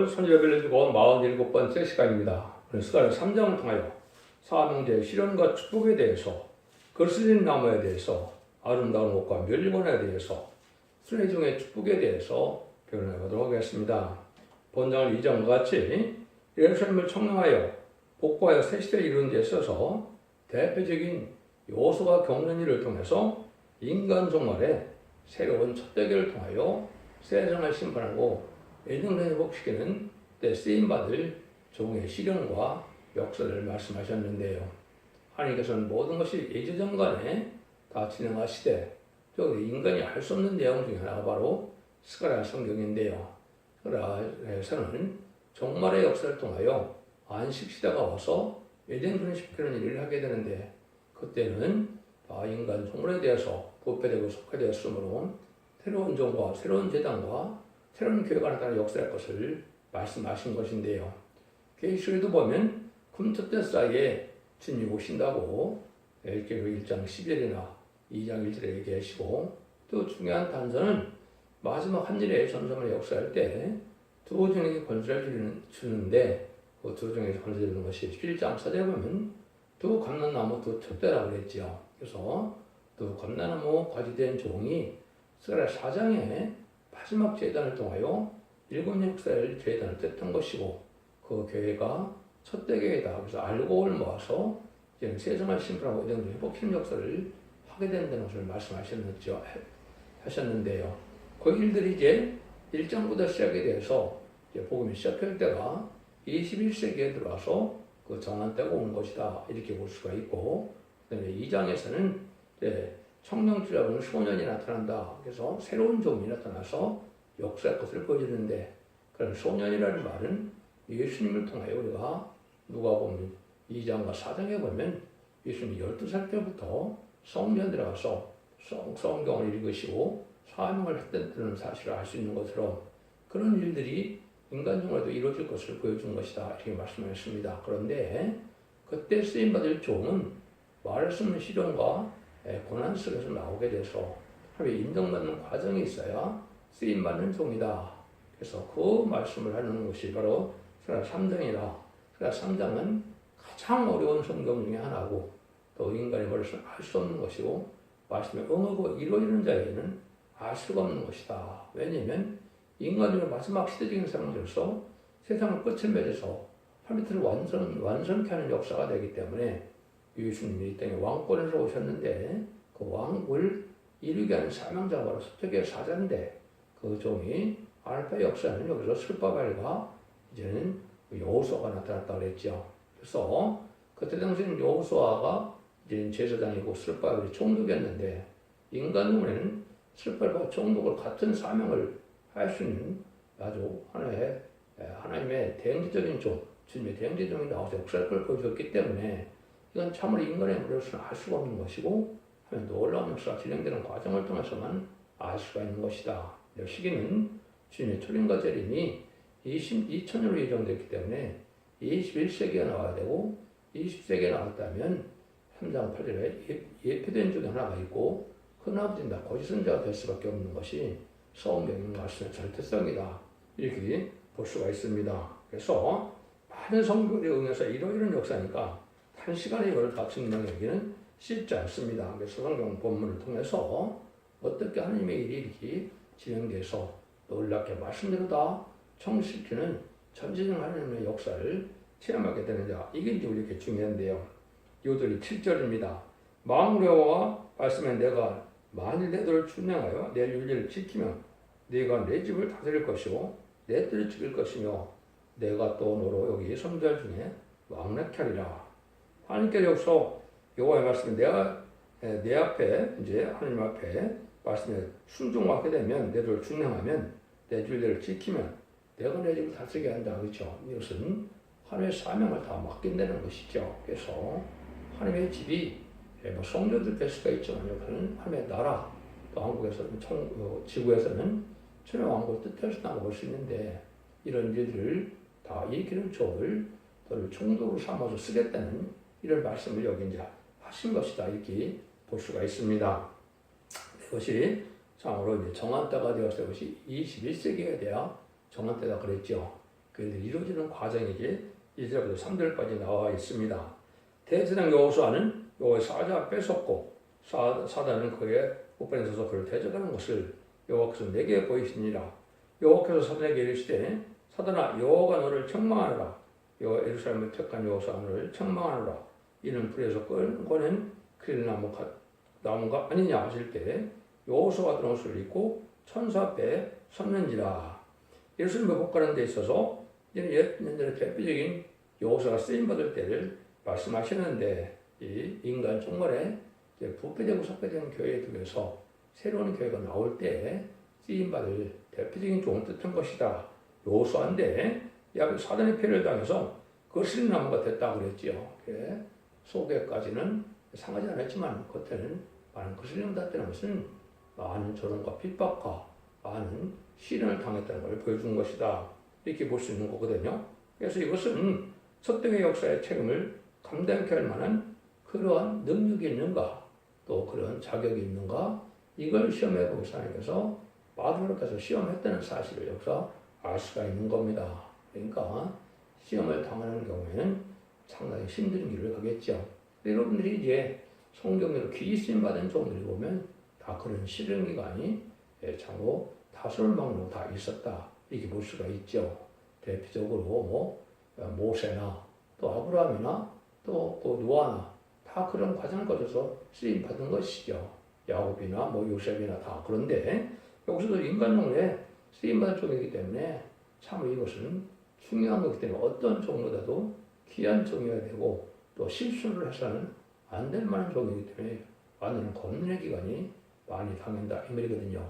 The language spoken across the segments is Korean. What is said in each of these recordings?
손잡이를 주고 47번째 시간입니다. 오늘 스가랴 3장을 통하여 사명제의 실현과 축복에 대해서, 거스린 나무에 대해서, 아름다운 옷과 멸리관에 대해서, 순회중의 축복에 대해서 표현해 보도록 하겠습니다. 본장은 2장과 같이 예루살렘을 청량하여 복구하여 새 시대를 이루는 데 있어서 대표적인 요소가 겪는 일을 통해서 인간 종말의 새로운 첫대기를 통하여 세상을 심판하고 예정을 회복시키는 때 쓰임받을 종의 실현과 역사를 말씀하셨는데요. 하나님께서는 모든 것이 예지정간에 다 진행하시되 저기 인간이 할 수 없는 내용 중에 하나가 바로 스가랴 성경인데요. 스가랴에서는 종말의 역사를 통하여 안식시대가 와서 예정변시키는 일을 하게 되는데, 그때는 다 인간 종말에 대해서 부패되고 속화되었으므로 새로운 종과 새로운 제단과 새로운 교회가 나타나 역사할 것을 말씀하신 것인데요. 계시록에도 보면 금토때 사이에 주님이 오신다고 계시록 1장 10절이나 2장 1절에 얘기하시고, 또 중요한 단서는 마지막 한 일의 전성을 역사할 때 두 종에게 권세를 주는데, 그 두 종에게 권세를 주는 것이 1장 4절에 보면 두 감람나무 두 촛대라고 그랬죠. 그래서 두 감람나무 과지된 종이 스가랴 4장에 마지막 제단을 통하여 일곱 역사의 제단을 뜯은 것이고, 그 교회가 첫대 교회다. 그래서 알곡을 모아서 이제 세상을 심판하고 이런 회복시키는 역사를 하게 된다는 것을 하셨는데요. 그 일들이 이제 1장부터 시작이 돼서 이제 복음이 시작할 때가 21세기에 들어와서 그 정한 때가 온 것이다, 이렇게 볼 수가 있고, 그다음에 2장에서는 이제 청명주라고는 소년이 나타난다. 그래서 새로운 종이 나타나서 역사의 것을 보여주는데, 그런 소년이라는 말은 예수님을 통하여 우리가 누가복음 2장과 4장에 보면 예수님이 12살 때부터 성전 들어가서 성경을 읽으시고 사명을 했다는 사실을 알 수 있는 것처럼 그런 일들이 인간 중에도 이루어질 것을 보여준 것이다, 이렇게 말씀하셨습니다. 그런데 그때 쓰임받을 종은 말할 수 없는 시련과 고난 속에서 나오게 돼서 하나님의 인정받는 과정이 있어야 쓰임받는 종이다. 그래서 그 말씀을 하는 것이 바로 스가랴 3장이라, 스가랴 3장은 가장 어려운 성경 중에 하나고, 또 인간의 머리로서는 알 수 없는 것이고, 말씀에 응하고 이루어지는 자에게는 알 수가 없는 것이다. 왜냐하면 인간의 마지막 시대적인 상황에서 세상을 끝을 맺어서 하나님을 완성케 하는 역사가 되기 때문에 예수님이 이 땅에 왕권에서 오셨는데, 그 왕을 이루게 하는 사명자가 바로 서쪽의 사자인데, 그 종이 알파 역사는 여기서 스룹바벨과 이제는 여호수아가 나타났다고 그랬죠. 그래서 그때 당시에는 여호수아가 이제 제사장이고 스룹바벨이 총독이었는데, 인간 눈에는 스룹바벨과 총독을 같은 사명을 할 수 있는 아주 하나님의 대행제적인 종, 주님의 대행제종이 나와서 역사를 보여줬기 때문에 이건 참으로 인간의 머리로서는 알 수가 없는 것이고, 하면 놀라운 역사가 진행되는 과정을 통해서만 알 수가 있는 것이다. 이 시기는 주님의 초림과 재림이 2000년으로 예정됐기 때문에 21세기에 나와야 되고, 20세기에 나왔다면 3장 8절에 예표된 중에 하나가 있고, 큰아버지는 다 거짓 선지자가 될 수밖에 없는 것이 성경의 말씀의 절대성이다, 이렇게 볼 수가 있습니다. 그래서 많은 성경에 응해서 이러이러한 역사니까 단시간에 이걸 다 증명하기는 쉽지 않습니다. 그래서 성경 본문을 통해서 어떻게 하나님의 일이 이렇게 진행돼서 놀랍게 말씀대로 다 성취시키는 전지적 하나님의 역사를 체험하게 되느냐, 이게 이제 이렇게 중요한데요. 이들이 7절입니다. 마음으로 여호와 말씀에 내가 만일 내 들을 준행하여 내 윤리를 지키면 네가 내 집을 다스릴 것이요 내 뜰을 지킬 것이며 내가 또 너로 여기 선지자 중에 왕래케 하리라. 하나님께서 여기서 여호와의 말씀에 내가 내 앞에, 이제 하나님 앞에 말씀에 순종하게 되면, 내 들을 준행하면, 내 윤리를 지키면 내가 내 집을 다스리게 한다. 그렇죠? 이것은 하나님의 사명을 다 맡긴다는 것이죠. 그래서 하나님의 집이 성전도 될 수가 있지만, 여기는 하나님의 나라, 또 한국에서는 지구에서는 천의 왕국을 뜻해서 나올 수 있는데, 이런 일들을 다 일으키는 종을 너를 총독으로 삼아서 쓰겠다는 이런 말씀을 여기 이제 하신 것이다, 이렇게 볼 수가 있습니다. 이것이 참으로 이제 정한 때가 되었어요. 이것이 21세기가 돼야 정한 때다 그랬죠. 이루어지는 과정이 이제 1절부터 3절까지 나와 있습니다. 대제사장 여호수아는 여호와의 사자 뺏었고 사단은 그의 우편에 서서 그를 대적하는 것을 여호와께서 내게 보이시니라. 여호와께서 사단에게 이르시되 사단아 여호와가 너를 책망하노라. 여호와 예루살렘을 택한 여호수아 너를 책망하노라. 이는 불에서 꺼낸 크릴 나무가 아니냐 하실 때 여호수아가 그런 옷을 입고 천사 앞에 섰는지라. 예루살렘을 복가는 데 있어서 옛날의 대표적인 여호수아가 쓰임받을 때를 말씀하시는데 이 인간 총괄에 부패되고 삭배된 교회 중에서 새로운 교회가 나올 때 쓰임받을 대표적인 좋은 뜻한 것이다. 여호수아인데 사단의 패를 당해서 거스린 나무가 됐다고 그랬지요. 속에까지는 상하지 않았지만 겉에는 많은 거스림을 받았다는 것은 많은 조롱과 핍박과 많은 시련을 당했다는 걸 보여준 것이다. 이렇게 볼 수 있는 거거든요. 그래서 이것은 석등의 역사의 책임을 감당케 할 만한 그러한 능력이 있는가, 또 그런 자격이 있는가, 이걸 시험해 보기 위해서 바벨론께서 시험했다는 사실을 여기서 알 수가 있는 겁니다. 그러니까 시험을 당하는 경우에는 상당히 힘든 길을 가겠죠. 여러분들이 이제 성경으로 귀히 쓰임 받은 종들이 보면 다 그런 시련 기간이 참고 다솔망로 다 있었다. 이렇게 볼 수가 있죠. 대표적으로 모세나 또 아브라함이나 또 노아나 다 그런 과정을 거쳐서 쓰임 받은 것이죠. 야곱이나 요셉이나 다. 그런데 여기서도 인간용에 쓰임 받은 종이기 때문에 참 이것은 중요한 거기 때문에 어떤 종보다도 귀한 종이어야 되고 또 실수를 해서는 안 될 만한 종이기 때문에 완전한 검문의 기간이 많이 당한다 이 말이거든요.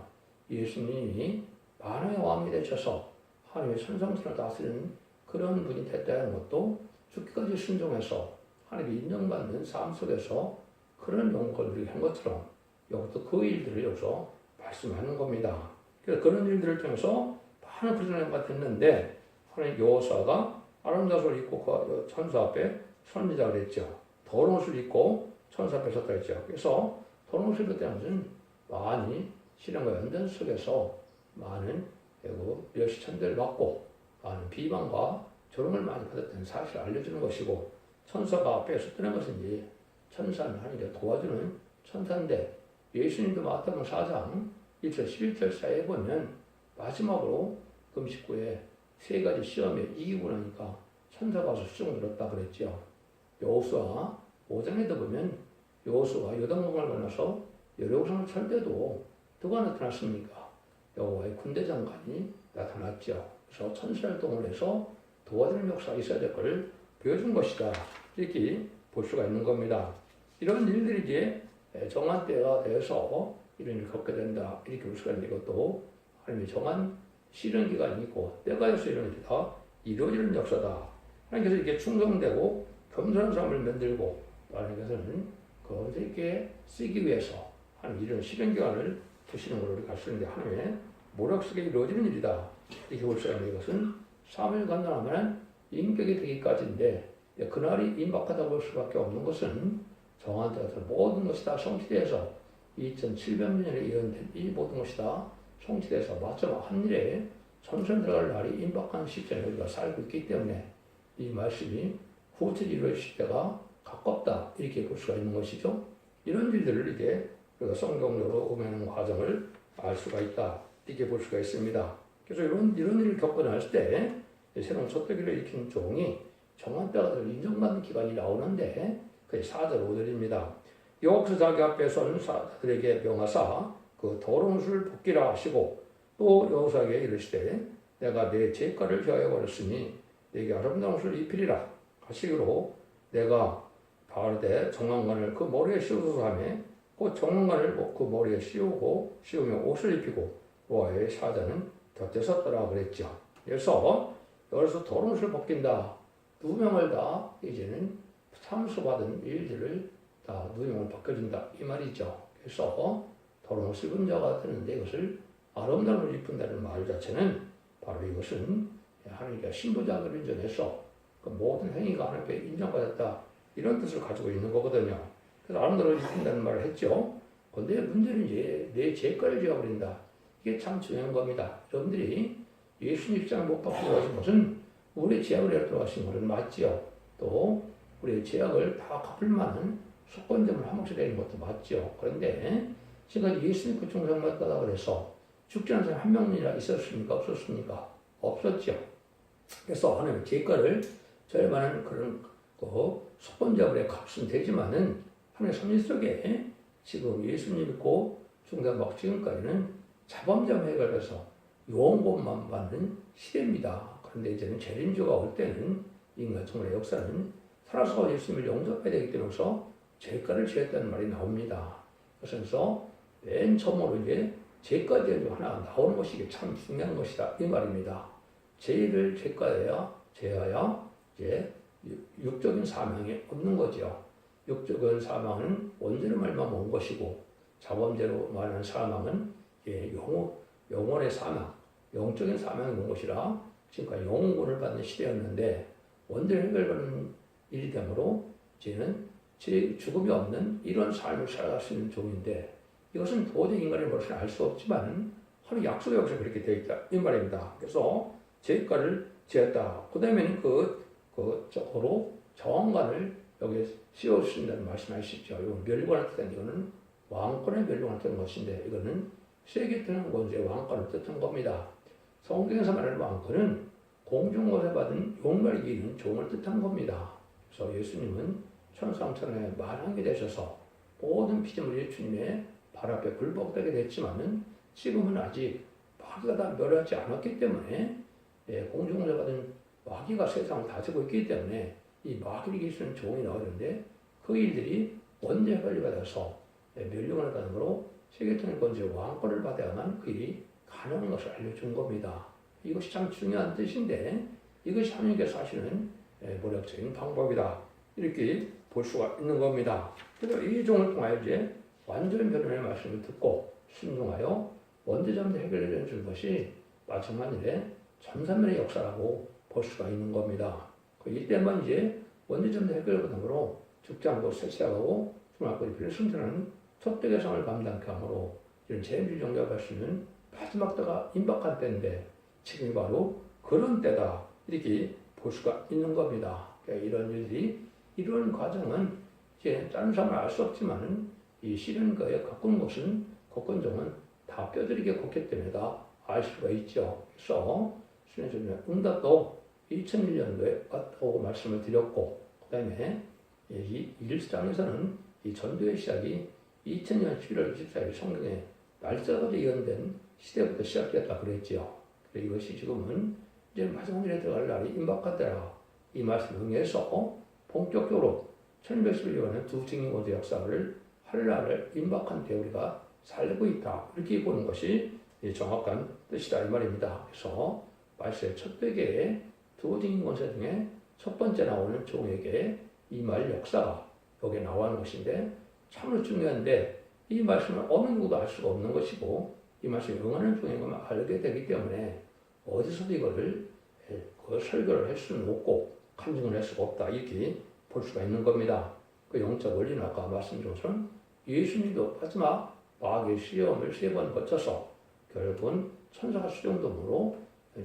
예수님이 만왕의 왕이 되셔서 하나님의 천상천을 다스리는 그런 분이 됐다는 것도 죽기까지 순종해서 하나님이 인정받는 삶 속에서 그런 영광을 한 것처럼 이것도 그 일들을 여기서 말씀하는 겁니다. 그래서 그런 일들을 통해서 많은 부정행위가 됐는데 하나님 여호수아가 아름다운 옷을 입고 그 천사 앞에 선지자 그랬죠. 더러운 옷을 입고 천사 앞에 섰다 했죠. 그래서 더러운 옷을 입었다는 것은 많이 시련과 연단 속에서 많은 멸시천대를 받고 많은 비방과 조롱을 많이 받았다는 사실을 알려주는 것이고, 천사가 앞에 섰다는 것은 이제 천사는 하나님께 도와주는 천사인데, 예수님도 마태복음 4장 1절 11절 사이에 보면 마지막으로 금식구에 세 가지 시험에 이기고 나니까 천사가 와서 수종을 들었다 그랬죠. 여호수아 5장에도 보면 여호수아가 요단강을 건너서 여리고성을 칠 때도 누가 나타났습니까? 여호와의 군대 장관이 나타났죠. 그래서 천사를 동원해서 도와주는 역사가 있어야 될 것을 보여준 것이다. 이렇게 볼 수가 있는 겁니다. 이런 일들이 이제 정한 때가 되어서 이런 일을 겪게 된다. 이렇게 볼 수가 있는 것도 하나님의 정한 시련 기간이 있고 때가 되어서 이런 일이 다 이루어지는 역사다. 하나님께서 이렇게 충성되고 겸손한 사람을 만들고 하나님께서는 그것을 이렇게 쓰기 위해서 하나님 이런 시련 기간을 두시는 걸로 우리가 알 수 있는데 하나님의 모략 속에 이루어지는 일이다. 이렇게 볼 수가 있는 것은 사무엘 간단하면 인격이 되기까지인데 그날이 임박하다고 볼 수밖에 없는 것은 정한 때가 모든 것이 다 성취돼서 2700년에 예언된 이 모든 것이 다 성취돼서 마지막 한 일에 천선 들어갈 날이 임박한 시점에 우리가 살고 있기 때문에 이 말씀이 후처 이루어질 때가 가깝다 이렇게 볼 수가 있는 것이죠. 이런 일들을 이제 우리가 성경적으로 음해하는 과정을 알 수가 있다 이렇게 볼 수가 있습니다. 그래서 이런 일을 겪고 났을 때 새로운 소태기를 일으킨 종이 정한 때가 되어 인정받는 기간이 나오는데 그게 4절 5절입니다. 여호와께서 자기 앞에 선 사들에게 명하사 그 더러운 옷을 벗기라 하시고 또 여호수아에게 이르시되 내가 내 죄가를 제하여 버렸으니 내게 아름다운 옷을 입히리라 하시기로 내가 바르되 정황관을 그 머리에 씌우소서 하며 그 정황관을 그 머리에 씌우며 옷을 입히고 여호와의 사자는 곁에 섰더라 그랬죠. 그래서 여기서 더러운 옷을 벗긴다. 누명을 다 이제는 참수받은 일들을 다 누명을 벗겨준다 이 말이죠. 그래서 더러운 옷을 입은 자가 되는데 이것을 아름다운 옷을 입힌다는 말 자체는 바로 이것은 하나님께 신부작을 인정해서 그 모든 행위가 하나님께 인정받았다 이런 뜻을 가지고 있는 거거든요. 그래서 아름다운 옷을 입힌다는 말을 했죠. 그런데 문제는 이제 내 죄가를 지어버린다. 이게 참 중요한 겁니다. 여러분들이 예수님 입장을 못 받고 하신 것은 우리 제약을 내려 돌아가신 것은 맞지요. 또 우리의 제약을 다 갚을 만한 속건점을 한 몫이 되는 것도 맞지요. 그런데 지금까지 예수님 그 중생마다 그래서 죽지 않은 사람 한 명이나 있었습니까? 없었습니까? 없었죠. 그래서 하나님 제가를 저럴 만한 그런 속건자물의 값은 되지만은 하나님의 섭리 속에 지금 예수님 믿고 중생받고 지금까지는 자범자범 해결해서 용공만 받는 시대입니다. 그런데 이제는 재림주가 올 때는 인간 정말의 역사는 살아서 예수님을 영접해야 되기 때문에 죄가를 지었다는 말이 나옵니다. 그래서 맨 처음으로 이제 죄가 지은 하나 나오는 것이 이게 참 중요한 것이다 이 말입니다. 죄를 제하여 이제 육적인 사망이 없는 거죠. 육적인 사망은 원죄로 말만 온 것이고 자범죄로 말하는 사망은 영혼의 사망, 영적인 사망이 온 것이라 지금까지 영혼을 받는 시대였는데 원죄 해결받는 일이 되므로 이제는 죽음이 없는 이런 삶을 살아갈 수 있는 종인데 이것은 도저히 인간의 머리로 알 수 없지만 하루 약속의 역사에 그렇게 되어 있다 이 말입니다. 그래서 죄가를 지었다. 그 다음에는 적으로 정관을 여기에 씌워주신다는 말씀하시죠. 이건 멸관을 뜻한 이거는 왕권의 멸관을 뜻한 것인데 이거는 세계 뜻한 권세의 왕권을 뜻한 겁니다. 성경에서 말하는 왕권은 공중권세 받은 용멸이 이는 종을 뜻한 겁니다. 그래서 예수님은 천상천하에 만왕이 되셔서 모든 피조물이 주님의 발 앞에 굴복되게 됐지만은 지금은 아직 마귀가 다 멸하지 않았기 때문에 공중권세 받은 마귀가 세상을 다스리고 있기 때문에 이 마귀를 이기시는 종이 나오는데 그 일들이 원죄 관리받아서 멸류관을 받음으로 세계통일 권세 왕권을 받아야만 그 일이 가능한 것을 알려준 겁니다. 이것이 참 중요한 뜻인데 이것이 하나님께서 하시는 모략적인 방법이다. 이렇게 볼 수가 있는 겁니다. 그래서 이 종을 통하여 이제 완전 변론의 말씀을 듣고 순종하여 원죄점도 해결해 준 것이 마지막에 전산면의 역사라고 볼 수가 있는 겁니다. 이때만 이제 원죄점도 해결받음으로 죽장도 세세하고 중학교를 필승전하는 첫대계상을 감당케 하므로 이런 재임주 정답할 수 있는 마지막 때가 임박한 때인데 지금이 바로 그런 때다 이렇게 볼 수가 있는 겁니다. 그러니까 이런 일들이 이런 과정은 이제 다른 사람은 알 수 없지만은 이 시련가에 겪은 것은 곡건종은 다 뼈저리게 걷기 때문에 다 알 수가 있죠. 그래서 수련전의 응답도 2001년도에 왔다고 말씀을 드렸고 그 다음에 이 1장에서는 이 전도의 시작이 2000년 11월 24일 성경에 날짜가 예언된 시대부터 시작됐다 그랬죠. 이것이 지금은 이제 마지막 일에 들어갈 날이 임박한 때라 이 말씀을 응해서 본격적으로 1211년에 두 증인권세 역사를 할 날을 임박한 때 우리가 살고 있다. 이렇게 보는 것이 정확한 뜻이다 이 말입니다. 그래서 말세의 첫 회개에 두 증인권세 중에 첫 번째 나오는 종에게 이 말 역사가 여기에 나오는 것인데 참으로 중요한데 이 말씀은 어느 누구도 알 수가 없는 것이고 이 말씀이 응하는 종인 것만 알게 되기 때문에 어디서도 이거를 설교를 할 수는 없고 간증을 할 수가 없다 이렇게 볼 수가 있는 겁니다. 그 영적 원리는 아까 말씀드린 것처럼 예수님도 마지막 마귀의 시험을 3번 거쳐서 결국은 천사가 수정됨으로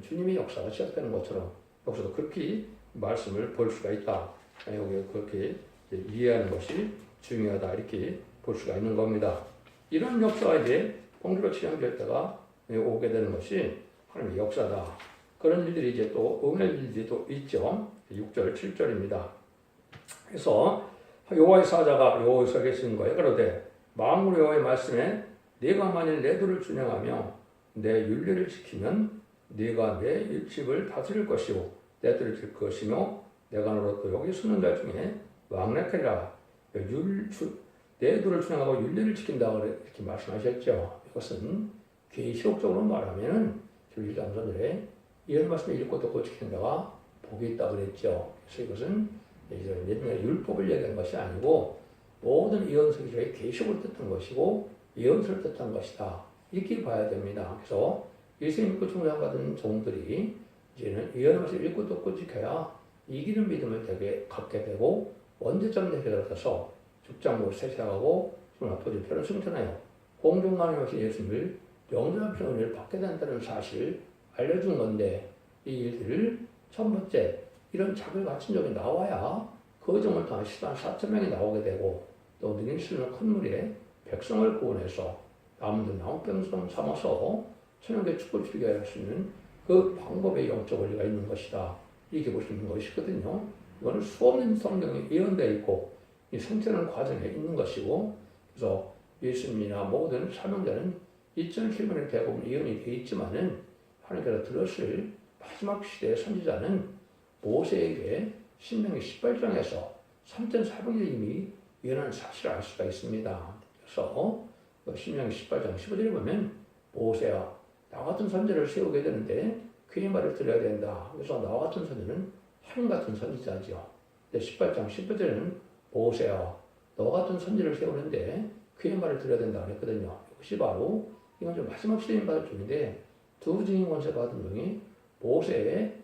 주님의 역사가 시작되는 것처럼 여기서도 그렇게 말씀을 볼 수가 있다. 여기 그렇게 이해하는 것이 중요하다 이렇게 볼 수가 있는 겁니다. 이런 역사가 이제 봉주로 치장될 때가 오게 되는 것이 하나님의 역사다. 그런 일들이 이제 또 응할 일들이 또 있죠. 6절, 7절입니다. 그래서 여호와의 사자가 여호와에서 계신 거에 그러되 만군의 여호와의 말씀에 네가 만일 내 도를 준행하며 내 율례를 지키면 네가 내 집을 다스릴 것이고 내 도를 지킬 것이며 내가 너로 또 여기 서는 자 중에 왕래하리라. 내 도를 준행하고 율례를 지킨다고 이렇게 말씀하셨죠. 이것은 계시록적으로 말하면은 1장전에 이런 말씀을 읽고 듣고 지킨다가 복이 있다 그랬죠. 그래서 이것은 이제 율법을 얘기한 것이 아니고 모든 예언서기 중에 계시록을 뜻한 것이고 예언서를 뜻한 것이다. 이렇게 봐야 됩니다. 그래서 예수님 믿고 충성받은 종들이 이제는 예언의 말씀을 읽고 듣고 지켜야 이기는 믿음을 되게 갖게 되고 원죄점 되게 되어서 죽장못 세세하고 앞으로 편을 승천하여 공중만의 것이 예수님을 영접하는 은혜를 받게 된다는 사실을 알려준 건데 이 일들을 첫 번째, 이런 자격을 갖춘 종이 나와야 그 종을 통한 10만 4천 명이 나오게 되고 또 능히 쓰는 큰 물에 백성을 구원해서 남들 나무병성 삼아서 천연계 축복을 주게 할 수 있는 그 방법의 영적 원리가 있는 것이다. 이렇게 볼 수 있는 것이거든요. 이거는 수없는 성경에 예언되어 있고 이 성취하는 과정에 있는 것이고 그래서 예수님이나 모든 사명자는 2007년에 대부분 예언이 되어 있지만은 하나님께서 들었을 마지막 시대의 선지자는 모세에게 신명기 18장에서 3,400년 이미 예언한 사실을 알 수가 있습니다. 그래서 신명기 18장 15절에 보면 모세야 나 같은 선지자를 세우게 되는데 그의 말을 들어야 된다. 그래서 나 같은 선지자는 하나님 같은 선지자죠. 18장 15절에는 모세야 너 같은 선지를 세우는데 그의 말을 들어야 된다 그랬거든요. 이것이 바로 이건 좀 마지막 시대인 받을 중인데 두 증인 권세 받은 종이 모세의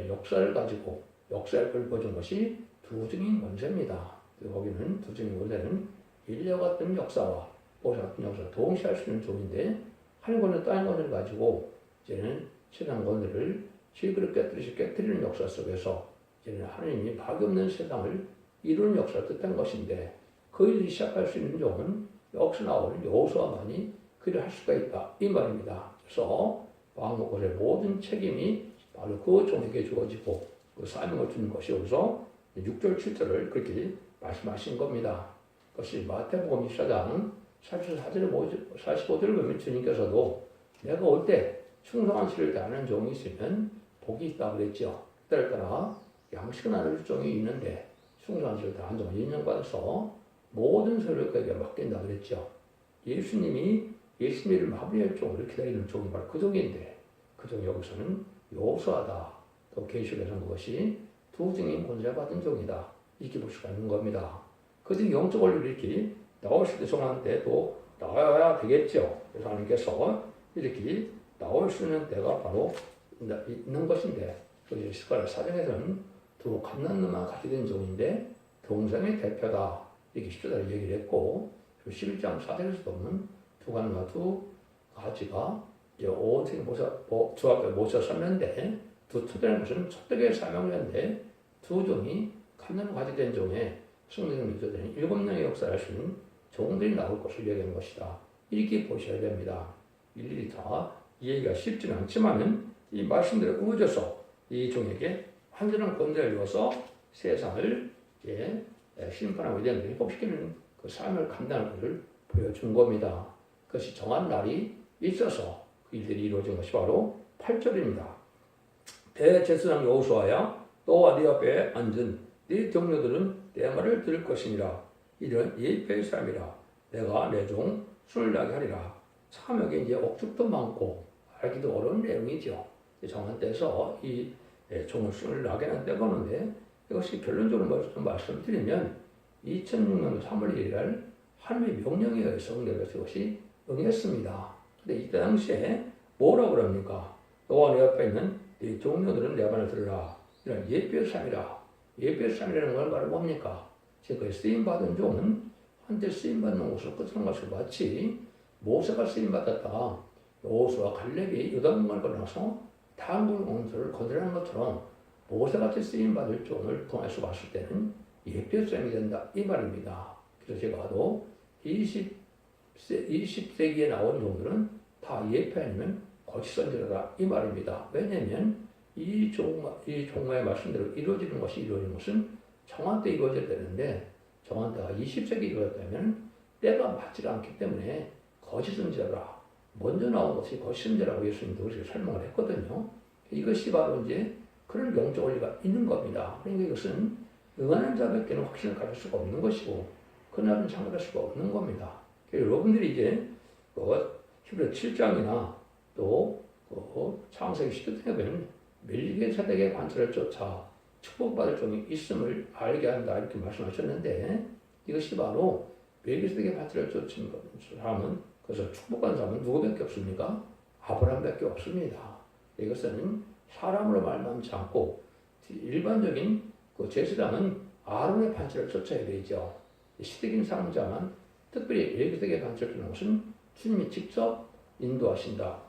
역사를 가지고 역사를 읊어준 것이 두 증인 권세입니다. 거기는 두 증인 권세는 인류 같은 역사와 모세 같은 역사를 동시에 할 수 있는 종인데 하늘 권세 땅의 권세를 가지고 이제는 세상 권세를 실그릇 깨뜨리는 역사 속에서 이제는 하나님이 박이 없는 세상을 이루는 역사를 뜻한 것인데 그 일을 시작할 수 있는 종은 역사 나오는 여호수아만이 그 일을 할 수가 있다 이 말입니다. 그래서 왕국의 모든 책임이 바로 그 종에게 주어지고 그 사명을 주는 것이 여기서 6절 7절을 그렇게 말씀하신 겁니다. 그것이 마태복음 24장 45절을 보면 주님께서도 내가 올 때 충성한 시를 다하는 종이 있으면 복이 있다고 그랬죠. 때를 따라 양식을 나눌 종이 있는데 충성한 시를 다하는 종은 인정받아서 모든 소리를 그에게 맡긴다고 그랬죠. 예수님이 예수님을 마무리할 종을 기다리는 종이 바로 그 종인데 그 종이 여기서는 여호수아다. 또 계시록에서는 그것이 두 증인 권세 받은 종이다. 이렇게 볼 수가 있는 겁니다. 그 중 영적 원리를 이렇게 나올 수 있는 종한테 또 나와야 되겠죠. 그래서 하나님께서 이렇게 나올 수 있는 때가 바로 있는 것인데 그 스가랴 사정에서는 두 갓난놈만 같이 된 종인데 동생의 대표다. 이렇게 10절에 얘기를 했고 11장 4절에서 보면 두 갓난과 두 가지가 이제 온 세계 주 앞에 모셔 섰는데 두 초대라는 것은 초대교회 사명자인데 두 종이 갓난과 같이 된 종에 성경을 믿어드는 7명의 역사를 할 수 있는 종들이 나올 것을 얘기하는 것이다. 이렇게 보셔야 됩니다. 일일이 다 이해가 쉽지는 않지만은 이 말씀대로 우어져서 이 종에게 완전한 권세를 주어서 세상을 심판하고 이제 회복시키는 그 삶을 감당하는 것을 보여준 겁니다. 그것이 정한 날이 있어서 그 일들이 이루어진 것이 바로 8절입니다. 대제사장 여호수아야 너와 네 앞에 앉은 네 동료들은 내 말을 들을 것이니라. 이런 예표의 삶이라. 내가 내 종 술을 나게 하리라. 참 여기 이제 억측도 많고 알기도 어려운 내용이죠. 정한 때에서 이 종을 술을 나게 하는 때가 오는데 이것이 결론적으로 말씀드리면 2006년 3월 1일 날 하나님의 명령에 의해서 응답해서 이것이 응했습니다. 근데 이때 당시에 뭐라고 그럽니까? 너와 내 앞에 있는 네 동료들은 내 말을 들으라. 이런 예표의 삶이라. 예표의 삶이라는 건 바로 뭡니까? 지금 쓰임받은 종은 한때 쓰임받는 것으로 끝하는 것을 마치 모세가 쓰임받았다. 여호수아 갈렙이 요단강을 건너서 다한국 원수를 거절하는 것처럼 모세같이 쓰임받을 종을 통해서 봤을 때는 예표의 삶이 된다. 이 말입니다. 그래서 제가 또 20세기에 나온 종들은 다 예표 아니면 거짓 선지자다. 이 말입니다. 왜냐하면 이 종마의 말씀대로 이루어지는 것은 정한 때 이루어져야 되는데 정한 때가 20세기 이루어졌다면 때가 맞지 않기 때문에 거짓 선지자라. 먼저 나온 것이 거짓 선지자라고 예수님도 그렇게 설명을 했거든요. 이것이 바로 이제 그런 영적 원리가 있는 겁니다. 그러니까 이것은 응하는 자밖에는 확신을 가질 수가 없는 것이고 그날은 참여할 수가 없는 겁니다. 여러분들이 이제 히브리 7장이나 또 창세기 10장 등에 보면 멜기세덱의 관찰을 쫓아 축복받을 종이 있음을 알게 한다 이렇게 말씀하셨는데 이것이 바로 멜기세덱의 관찰을 쫓은 사람은 그래서 축복받은 사람은 누구밖에 없습니까? 아브라함밖에 없습니다. 이것은 사람으로 말하지 않고 일반적인 그 제사장은 아론의 관찰을 쫓아야 되죠. 시대적인 사람자만 특별히 멜기세덱의 관찰을 쫓는 것은 주님이 직접 인도하신다.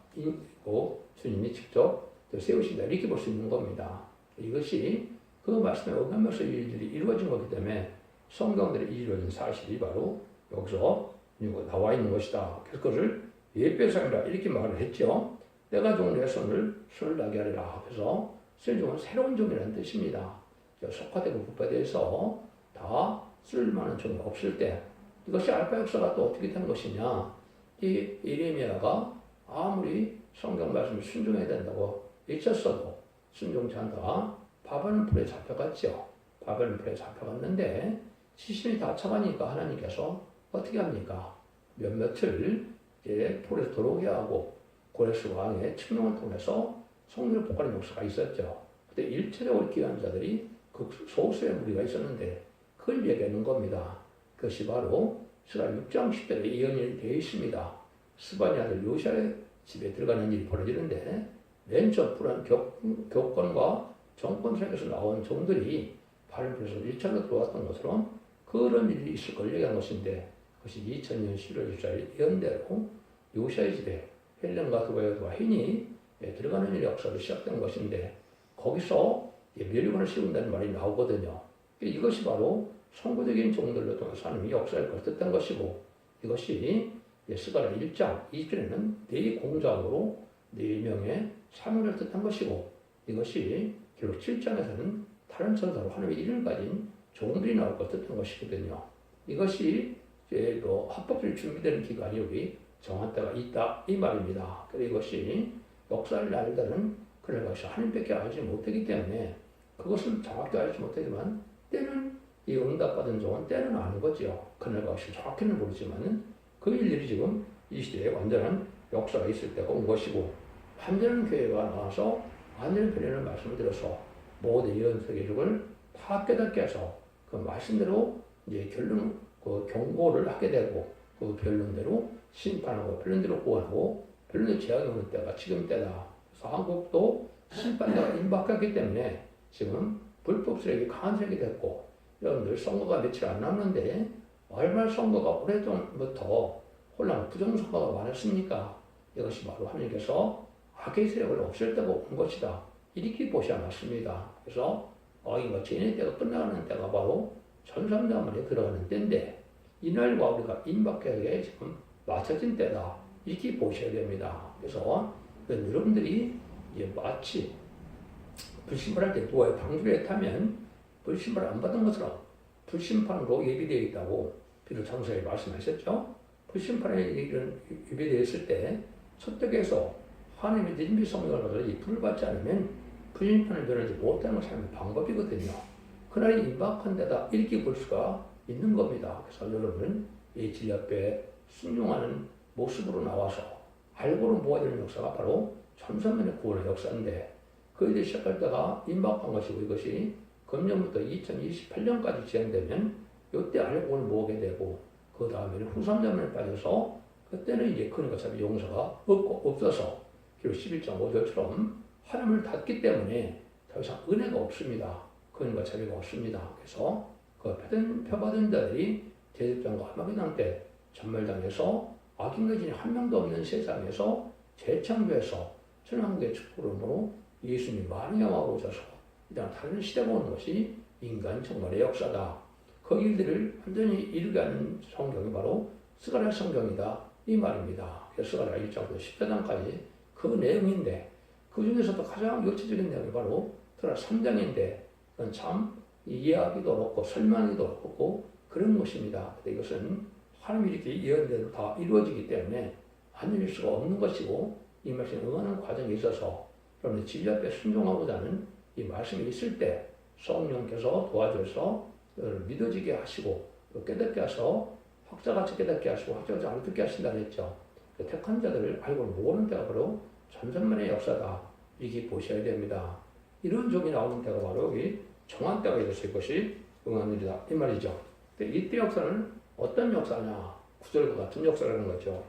주님이 직접 세우신다. 이렇게 볼 수 있는 겁니다. 이것이 그 말씀에 어긋나면서 일들이 이루어진 거기 때문에 성경들이 이루어진 사실이 바로 여기서 나와 있는 것이다. 그래서 그것을 예배상이라 이렇게 말을 했죠. 때가 좋은 내 손을 나게 하리라. 그래서 세종은 새로운 종이라는 뜻입니다. 속화되고 부패돼서 다 쓸만한 종이 없을 때 이것이 알파 역사가 또 어떻게 된 것이냐. 이 예레미야가 아무리 성경 말씀을 순종해야 된다고 외쳤어도 순종치 않다가 바벨론 풀에 잡혀갔죠. 바벨론 풀에 잡혀갔는데 시신이 다 차가니까 하나님께서 어떻게 합니까? 며칠 이제 풀에서 들어오게 하고 고레스 왕의 칙령을 통해서 성전을 복하는 역사가 있었죠. 그때 일체적으로 귀한 자들이 그 소수의 무리가 있었는데 그걸 얘기하는 겁니다. 그것이 바로 스가 6장 10절에 예언이 되어 있습니다. 스바니 아들 요시아의 집에 들어가는 일이 벌어지는데 맨 첫 불안 교권과 정권 세계에서 나온 종들이 바벨론에서 1차로 들어왔던 것처럼 그런 일이 있을 걸 얘기한 것인데 그것이 2000년 11월 14일 예언대로 요시아의 집에 헬렌과 두바이와 흰이 들어가는 일이 역사로 시작된 것인데 거기서 멸류관을 씌운다는 말이 나오거든요. 이것이 바로 선구적인 종들로 통해서 하나님이 역사를 거듭했던 것이고 이것이 스가랴 1장 20절에는 네 공장으로 4명의 사명을 뜻한 것이고 이것이 결국 7장에서는 다른 천사로 하나님의 이름을 가진 종들이 나올 것 뜻한 것이거든요. 이것이 이제 합법적으로 준비되는 기간이 여기 정한 때가 있다 이 말입니다. 그리고 이것이 역사를 알다는 그런 것이 하나님밖에 알지 못하기 때문에 그것은 정확히 알지 못하지만 때는 이 응답받은 종은 때는 아는 거죠. 그날과 같이 정확히는 모르지만 그 일들이 지금 이 시대에 완전한 역사가 있을 때가 온 것이고 완전한 교회가 나와서 완전한 변화를 말씀을 드려서 모든 예언 세계적을 다 깨닫게 해서 그 말씀대로 이제 그 경고를 하게 되고 그 변론대로 심판하고 변론대로 구원하고 변론대로 재앙이 오는 때가 지금 때다. 그래서 한국도 심판대가 임박했기 때문에 지금 불법 세력이 강한 세력이 됐고 여러분들 선거가 며칠 안 남았는데 얼마나 선거가 오래전부터 혼란 부정선거가 많았습니까? 이것이 바로 하나님께서 악의 세력을 없앨 때가 온 것이다. 이렇게 보셔야 맞습니다. 그래서 이거 죄인의 때가 끝나가는 때가 바로 전삼자만에 들어가는 때인데 이날과 우리가 임박하게 지금 맞춰진 때다. 이렇게 보셔야 됩니다. 그래서 여러분들이 마치 불심판할 때 누가 방주에 타면 불심판을 안 받은 것처럼 불심판으로 예비되어 있다고 비록 장사에 말씀하셨죠. 불심판에 예비되어 있을 때 첫떡에서 하나님의 진비 성령을 받아서 이 불을 받지 않으면 불심판을 면하지 못하는 것이 하나님의 방법이거든요. 그날이 임박한 데다 이렇게 볼 수가 있는 겁니다. 그래서 여러분은 이 진리 앞에 순종하는 모습으로 나와서 알고는 모아야 되는 역사가 바로 천삼년의 구원의 역사인데 그 일이 시작할 때가 임박한 것이고 이것이 금년부터 2028년까지 진행되면 이때 알고는 모으게 되고 그 다음에는 후3년에 빠져서 그때는 이제 그러니까 참 용서가 없어서 결국 11장 5절처럼 하나님을 닫기 때문에 더 이상 은혜가 없습니다. 그러니까 자비가 없습니다. 그래서 그 표받은 자들이 대접장과 하마게당 때 전멸당해서 악인가진이 한 명도 없는 세상에서 재창조해서 천왕국의 축복으로 예수님이 많은 영화가 오셔서 일단 다른 시대가 오는 것이 인간 정말의 역사다. 그 일들을 완전히 이루게 하는 성경이 바로 스가랴 성경이다. 이 말입니다. 스가랴 1장부터 14장까지 그 내용인데 그 중에서도 가장 역체적인 내용이 바로 스가랴 3장인데 그건 참 이해하기도 어렵고 설명하기도 어렵고 그런 것입니다. 근데 이것은 하나님이 이렇게 예언대로 다 이루어지기 때문에 안 이룰 수가 없는 것이고 이 말씀에 응하는 과정에 있어서 여러분의 진리 앞에 순종하고자 하는 이 말씀이 있을 때 성령께서 도와줘서 믿어지게 하시고 깨닫게 하셔서 학자같이 깨닫게 하시고 학자같이 알듣게 하신다 그랬죠. 택한 자들을 알고 모르는 때가 바로 천천만의 역사다. 이렇게 보셔야 됩니다. 이런 종이 나오는 때가 바로 여기 정한 때가 있을 것이 응한 일이다. 이 말이죠. 이때 역사는 어떤 역사냐? 구절과 같은 역사라는 거죠.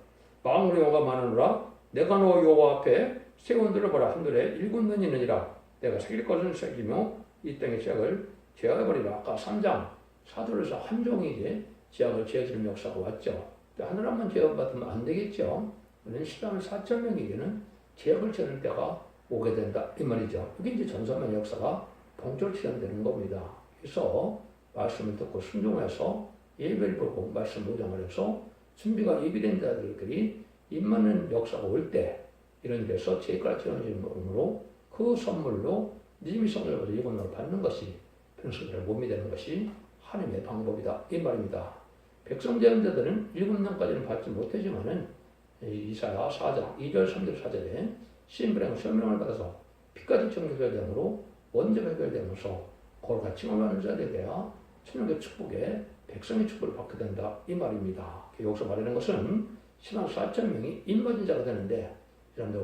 망울의 영가 많으노라 내가 너 여호와 앞에 세운들을 보라 하늘에 일곱 눈이 있느니라 내가 새길 것을 새기며 이 땅의 죄악을 제어해버리라. 아까 3장 사도로서 한 종이 이제 죄악을 제어주는 역사가 왔죠. 하늘 한번 제어받으면 안 되겠죠. 우리는 10만 4천 명에게는 죄악을 제어할 때가 오게 된다 이 말이죠. 이게 이제 전사만 역사가 봉조를 실현되는 겁니다. 그래서 말씀을 듣고 순종해서 예배를 보고 말씀 묵상을 해서 준비가 예비된 자들끼리 임하는 역사가 올 때 이런 데서 제가 지어지는 몸으로 그 선물로 님이 성령을 받아 이권을 받는 것이 평소대로 몸이 되는 것이 하나님의 방법이다 이 말입니다. 백성 제한자들은 7년까지는 받지 못하지만은 이사야 4장 2절 3절 4절에 신불행을 설명을 받아서 피까지 정결되므로 원죄 해결되면서 거룩한 칭함을 하는 자들에 대하 천국의 축복에 백성의 축복을 받게 된다 이 말입니다. 여기서 말하는 것은 10만 4천 명이 인받은 자가 되는데 이런데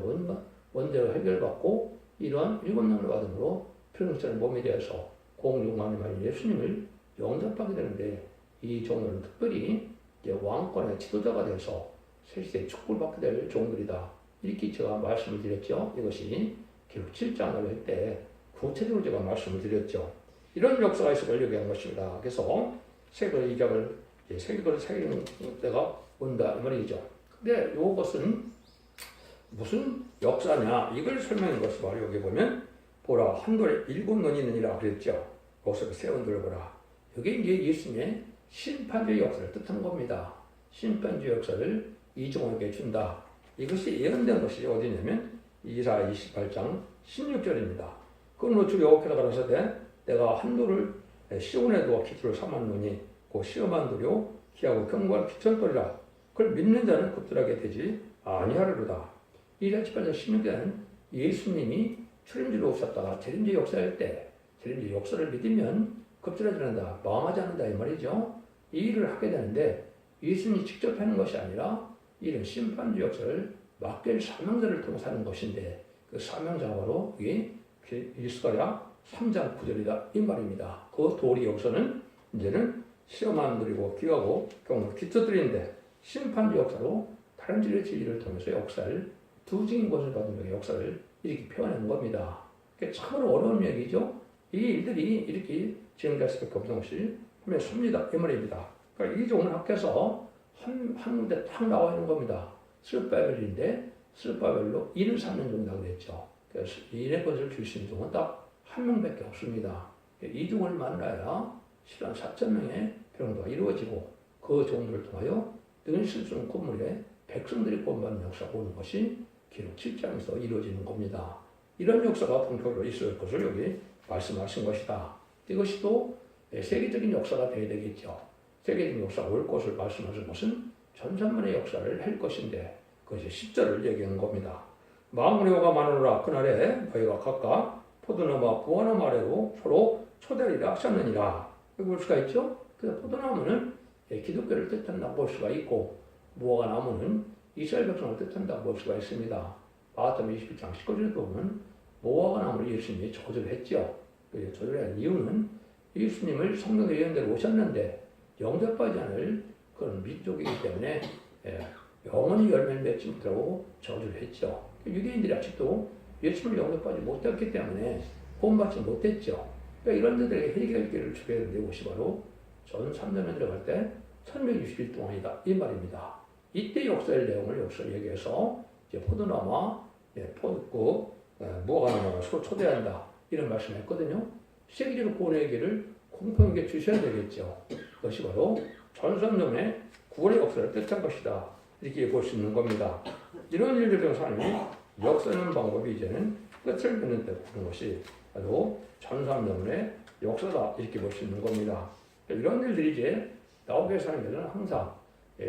원죄를 해결받고 이러한 7년을 받음으로 평생의 몸이 되어서 공육만의 예수님을 영접하게 되는데 이 종들은 특별히 왕권의 지도자가 되어서 세시대의 축복을 받게 될 종들이다. 이렇게 제가 말씀을 드렸죠. 이것이 기록 7장을 할 때 구체적으로 제가 말씀을 드렸죠. 이런 역사가 있어 열리게 한 것입니다. 그래서 세계를 이적을 세계를 새기는 때가 온다 이 말이죠. 근데 이것은 무슨 역사냐 이걸 설명한 것이 바로 여기 보면 보라 한돌에 7논이 있느니라 그랬죠. 거기서 세운돌을 보라. 여기 이제 예수님의 심판주의 역사를 뜻한 겁니다. 심판주의 역사를 이종에게 준다. 이것이 예언된 것이 어디냐면 이사야 28장 16절입니다. 그러므로 주 여호와께서 가라사대 내가 한돌을 시온에 두어 기초를 삼았노니 그 시험한 돌이요 기하고 경고할 기철돌이라. 그걸 믿는 자는 급들하게 되지 아니하리로다. 이사야 28장 16절은 예수님이 출임지로 오셨다가 재림제 역사할 때 재림제 역사를 믿으면 급들하지 않는다. 망하지 않는다 이 말이죠. 이 일을 하게 되는데 예수님이 직접 하는 것이 아니라 이런 심판주 역사를 맡길 사명자를 통해서 하는 것인데 그 사명자가 바로 이게 이스가랴 3장 9절이다 이 말입니다. 그 도리 역사는 이제는 시험한 들이고 귀하고 경우 기초들인데 심판주 역사로 다른 진리의 진리를 통해서 역사를 두 증인 것을 받은 역사를 이렇게 표현하는 겁니다. 참으로 어려운 얘기죠. 이 일들이 이렇게 진행될 수밖에 없는 것이 하면 섭니다 이 말입니다. 그러니까 이 종을 합해서 한 군데 딱 나와 있는 겁니다. 스룹바벨인데 스룹바벨로 인을 삼는 종이라고 그랬죠. 그래서 인의 것을 줄 수 있는 종은 딱 한 명밖에 없습니다. 이 종을 만나야 실한 4천 명의 병도가 이루어지고 그 종들을 통하여 능히 실수는 건물에 백성들이 구원받는 역사가 오는 것이 기록 7장에서 이루어지는 겁니다. 이런 역사가 본격적으로 있을 것을 여기 말씀하신 것이다. 이것이 또 세계적인 역사가 되어야 되겠죠. 세계적인 역사가 올 것을 말씀하신 것은 전산만의 역사를 할 것인데 그것이 10절을 얘기하는 겁니다. 만군의 여호가 많으노라 그날에 너희가 각각 포도나무와 무화과나무 아래로 서로 초대하리라 하셨느니라. 여기 볼 수가 있죠. 그래서 포도나무는 기독교를 뜻한다고 볼 수가 있고 무화과나무는 이스라엘 백성을 뜻한다고 볼 수가 있습니다. 마태복음 21장 19절에 보면 무화과나무를 예수님이 저주를 했죠. 저주를 한 이유는 예수님을 성경의 예언대로 오셨는데 영접하지 않을 그런 민족이기 때문에 영원히 열매를 맺지 못하고 저주를 했죠. 유대인들이 아직도 예수님을 영접하지 못했기 때문에 구원받지 못했죠. 그러니까 이런 데들에게 해결기를 주게 되는 것이 바로 전 3년에 들어갈 때 1160일 동안이다 이 말입니다. 이때 역사의 내용을 여기서 얘기해서 이제 포도나무와 무화과나무가 서로 초대한다 이런 말씀을 했거든요. 세계적으로 구원의 길을 공평하게 주셔야 되겠죠. 그것이 바로 전선점의 구원의 역사를 뜻한 것이다. 이렇게 볼 수 있는 겁니다. 이런 일들 중에서 하나님이 역사하는 방법이 이제는 끝을 맺는 때 보는 것이 바로 전선점의 역사다. 이렇게 볼 수 있는 겁니다. 이런 일들이 이제 나오게 사는 데는 항상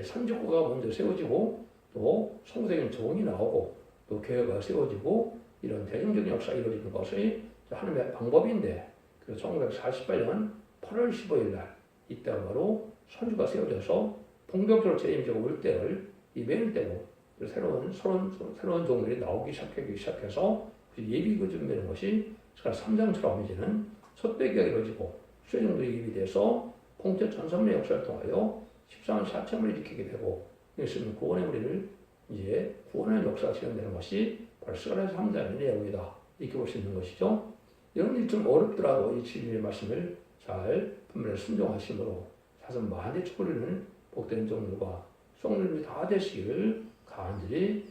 선지구가 먼저 세워지고 또 성부적인 종이 나오고 또 교회가 세워지고 이런 대중적인 역사가 이루어지는 것이 하나님의 방법인데 그래서 1948년 8월 15일 날 이때가 바로 선주가 세워져서 본격적으로 재임제가 올 때를 이메일 때고 새로운 종들이 나오기 시작해서 예비가 준비되는 것이 3장처럼 이제는 첫배기가 이루어지고 수행도 예비돼서 공태 전선의 역사를 통하여 14만 4천을 일으키게 되고 예수님 구원의 우리를 이제 구원의 역사가 진행되는 것이 바로 스가랴서 3장의 내용이다. 이렇게 볼 수 있는 것이죠. 이런 일이 좀 어렵더라도 이 진리의 말씀을 잘 분별해 순종하심으로 사선 만대 축복을 복된 종들과 성령님이 다 되시기를 간절히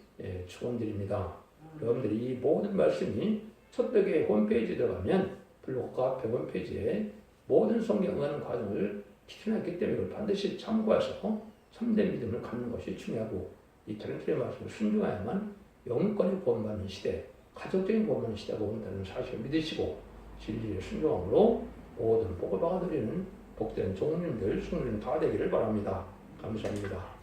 축원드립니다. 여러분들이 이 모든 말씀이 첫백의 홈페이지에 들어가면 블록과 100원 페이지에 모든 성경 응하는 과정을 기준했기 때문에 이걸 반드시 참고해서 참된 믿음을 갖는 것이 중요하고 이 타령틀의 말씀을 순종해야만 영권이 구원받는 시대, 가족적인 구원받는 시대가 온다는 사실을 믿으시고 진리의 순종함으로 모든 복을 받아들이는 복된 종민들, 숙민들 다 되기를 바랍니다. 감사합니다.